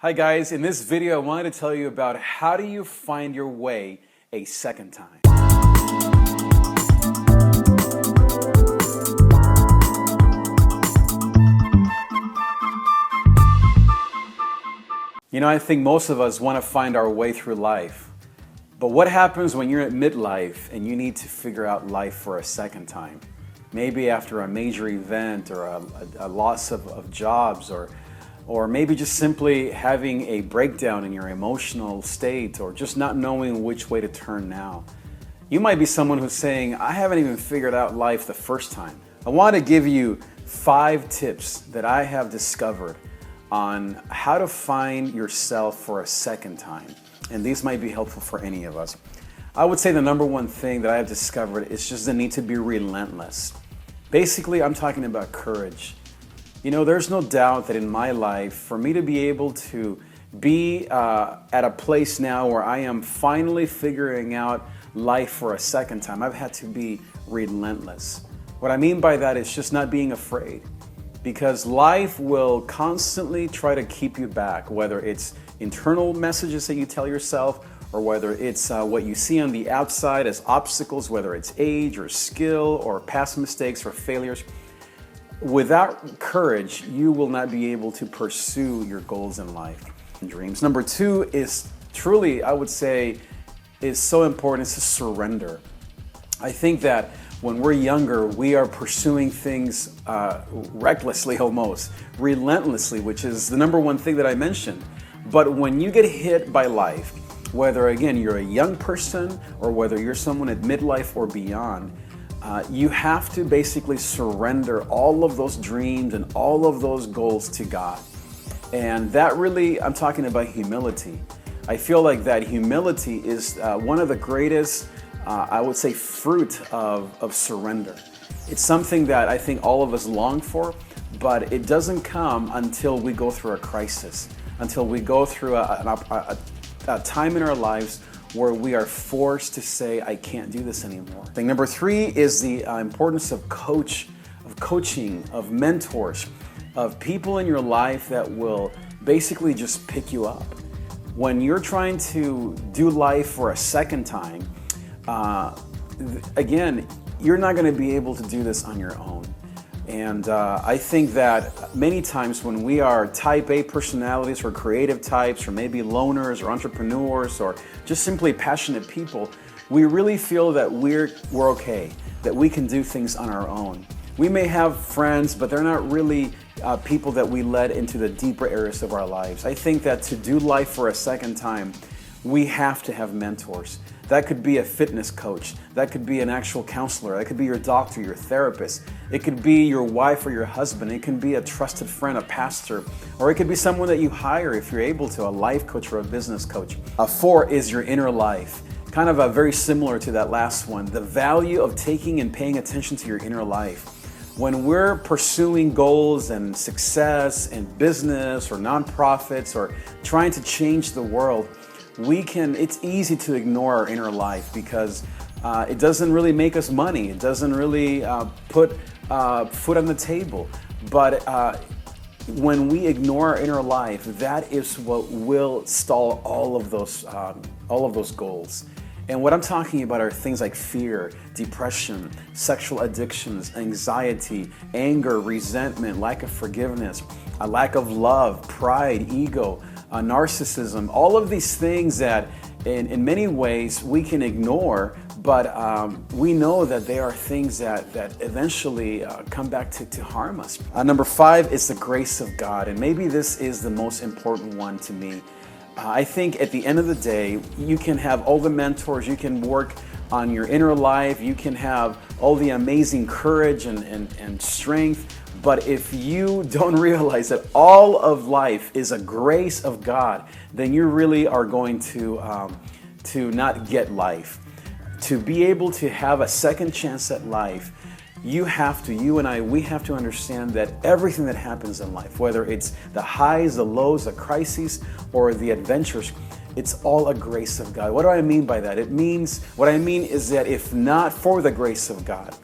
Hi guys, in this video I wanted to tell you about how do you find your way a second time. I think most of us want to find our way through life. But what happens when you're at midlife and you need to figure out life for a second time? Maybe after a major event or a loss of jobs or maybe just simply having a breakdown in your emotional state or just not knowing which way to turn now. You might be someone who's saying, I haven't even figured out life the first time. I want to give you 5 tips that I have discovered on how to find yourself for a second time. And these might be helpful for any of us. I would say the number one thing that I have discovered is just the need to be relentless. Basically, I'm talking about courage. There's no doubt that in my life, for me to be able to be at a place now where I am finally figuring out life for a second time, I've had to be relentless. What I mean by that is just not being afraid, because life will constantly try to keep you back, whether it's internal messages that you tell yourself or whether it's what you see on the outside as obstacles, whether it's age or skill or past mistakes or failures. Without courage, you will not be able to pursue your goals in life and dreams. Number 2 is truly, I would say, is so important, is to surrender. I think that when we're younger, we are pursuing things recklessly almost, relentlessly, which is the number one thing that I mentioned. But when you get hit by life, whether again you're a young person or whether you're someone at midlife or beyond, you have to basically surrender all of those dreams and all of those goals to God. And that really, I'm talking about humility. I feel like that humility is one of the greatest, I would say, fruit of surrender. It's something that I think all of us long for, but it doesn't come until we go through a crisis, until we go through a time in our lives where we are forced to say, I can't do this anymore. Thing number 3 is the importance of coaching, of mentors, of people in your life that will basically just pick you up. When you're trying to do life for a second time, again, you're not going to be able to do this on your own. And I think that many times when we are type A personalities or creative types or maybe loners or entrepreneurs or just simply passionate people, we really feel that we're okay, that we can do things on our own. We may have friends, but they're not really people that we let into the deeper areas of our lives. I think that to do life for a second time, we have to have mentors. That could be a fitness coach. That could be an actual counselor. That could be your doctor, your therapist. It could be your wife or your husband. It can be a trusted friend, a pastor, or it could be someone that you hire if you're able to, a life coach or a business coach. 4 is your inner life. Kind of very similar to that last one. The value of taking and paying attention to your inner life. When we're pursuing goals and success in business or nonprofits or trying to change the world, it's easy to ignore our inner life because it doesn't really make us money. It doesn't really put food on the table. But when we ignore our inner life, that is what will stall all of those goals. And what I'm talking about are things like fear, depression, sexual addictions, anxiety, anger, resentment, lack of forgiveness, a lack of love, pride, ego, narcissism, all of these things that in many ways we can ignore, but we know that they are things that eventually come back to harm us. Number 5 is the grace of God, and maybe this is the most important one to me. I think at the end of the day, you can have all the mentors, you can work on your inner life, you can have all the amazing courage and strength, but if you don't realize that all of life is a grace of God, then you really are going to not get life. To be able to have a second chance at life, you and I, we have to understand that everything that happens in life, whether it's the highs, the lows, the crises, or the adventures, it's all a grace of God. What do I mean by that? What I mean is that if not for the grace of God,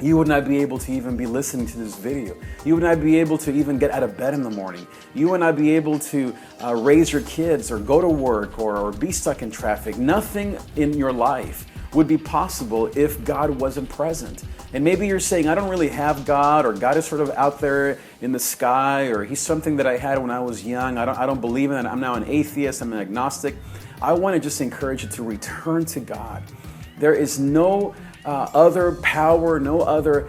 you would not be able to even be listening to this video. You would not be able to even get out of bed in the morning. You would not be able to raise your kids or go to work or be stuck in traffic. Nothing in your life would be possible if God wasn't present. And maybe you're saying, I don't really have God, or God is sort of out there in the sky, or he's something that I had when I was young. I don't believe in it. I'm now an atheist. I'm an agnostic. I want to just encourage you to return to God. There is no other power, no other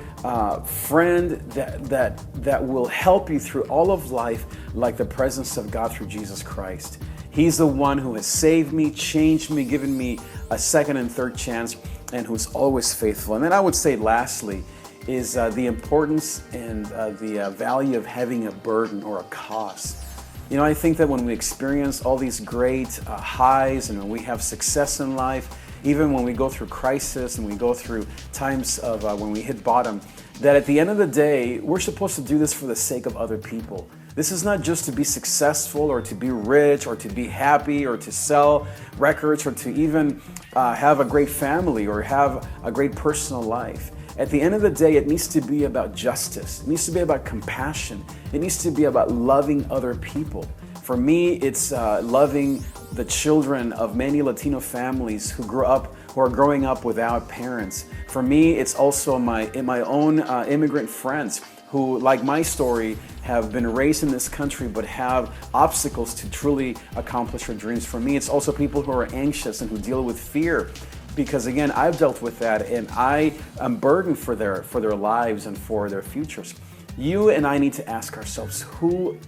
friend that will help you through all of life like the presence of God through Jesus Christ. He's the one who has saved me, changed me, given me a second and third chance, and who's always faithful. And then I would say lastly is the importance and the value of having a burden or a cause. You know, I think that when we experience all these great highs and when we have success in life, even when we go through crisis and we go through times of when we hit bottom, that at the end of the day, we're supposed to do this for the sake of other people. This is not just to be successful or to be rich or to be happy or to sell records or to even have a great family or have a great personal life. At the end of the day, it needs to be about justice. It needs to be about compassion. It needs to be about loving other people. For me, it's loving the children of many Latino families who are growing up without parents. For me, it's also my own immigrant friends who, like my story, have been raised in this country but have obstacles to truly accomplish their dreams. For me, it's also people who are anxious and who deal with fear. Because again, I've dealt with that and I am burdened for their lives and for their futures. You and I need to ask ourselves, who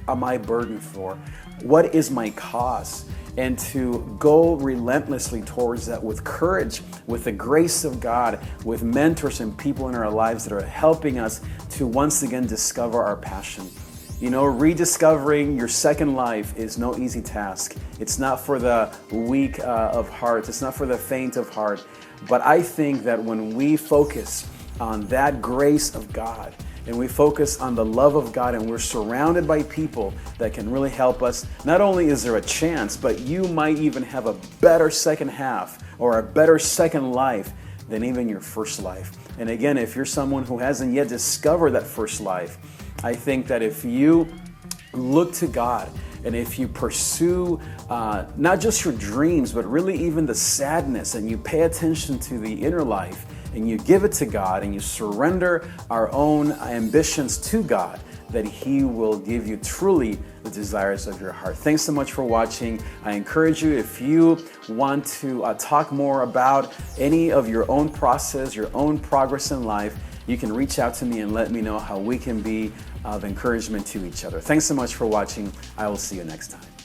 am I burdened for? What is my cause? And to go relentlessly towards that with courage, with the grace of God, with mentors and people in our lives that are helping us to once again discover our passion. You know, rediscovering your second life is no easy task. It's not for the weak of heart. It's not for the faint of heart. But I think that when we focus on that grace of God, and we focus on the love of God, and we're surrounded by people that can really help us, not only is there a chance, but you might even have a better second half or a better second life than even your first life. And again, if you're someone who hasn't yet discovered that first life, I think that if you look to God and if you pursue not just your dreams, but really even the sadness, and you pay attention to the inner life, and you give it to God and you surrender our own ambitions to God, that He will give you truly the desires of your heart. Thanks so much for watching. I encourage you, if you want to talk more about any of your own process, your own progress in life, you can reach out to me and let me know how we can be of encouragement to each other. Thanks so much for watching. I will see you next time.